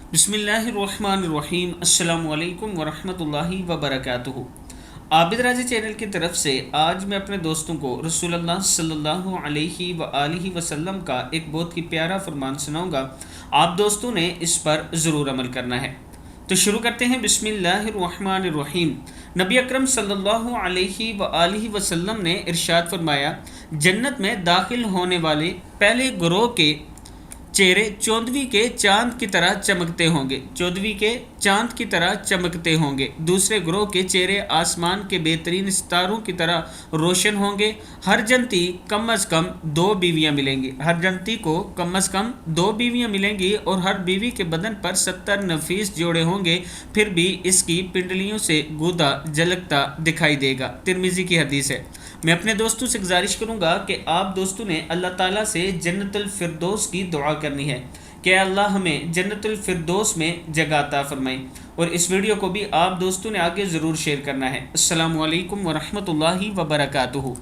बिस्मिल्लाहिर्रहमानिर्रहीम। अस्सलामु अलैकुम वरहमतुल्लाहि वबरकातुहू। आबिद राजा चैनल की तरफ से आज मैं अपने दोस्तों को रसूलुल्लाह सल्लल्लाहु अलैहि व आलिहि वसल्लम का एक बहुत ही प्यारा फरमान सुनाऊंगा। आप दोस्तों ने इस पर ज़रूर अमल करना है। तो शुरू करते हैं। बिस्मिल्लाहिर्रहमानिर्रहीम। नबी अकरम सल्लल्लाहु अलैहि व आलिहि वसल्लम ने इरशाद फरमाया, जन्नत में दाखिल होने वाले पहले ग्रोह के चेहरे चौदहवीं के चांद की तरह चमकते होंगे, चौदहवीं के चांद की तरह चमकते होंगे। दूसरे ग्रोह के चेहरे आसमान के बेहतरीन सितारों की तरह रोशन होंगे। हर जन्नती कम अज़ कम 2 बीवियाँ मिलेंगी, हर जन्नती को कम अज़ कम 2 बीवियाँ मिलेंगी और हर बीवी के बदन पर 70 नफीस जोड़े होंगे, फिर भी इसकी पिंडलियों से गूदा झलकता दिखाई देगा। तिरमिज़ी की हदीस है। मैं अपने दोस्तों से गुजारिश करूंगा कि आप दोस्तों ने अल्लाह ताला से जन्नतुल फिरदौस की दुआ करनी है कि अल्लाह हमें जन्नतुल फिरदौस में जगह अता फरमाए। और इस वीडियो को भी आप दोस्तों ने आगे ज़रूर शेयर करना है। अस्सलामु अलैकुम वरहमतुल्लाहि वबरकातुहू।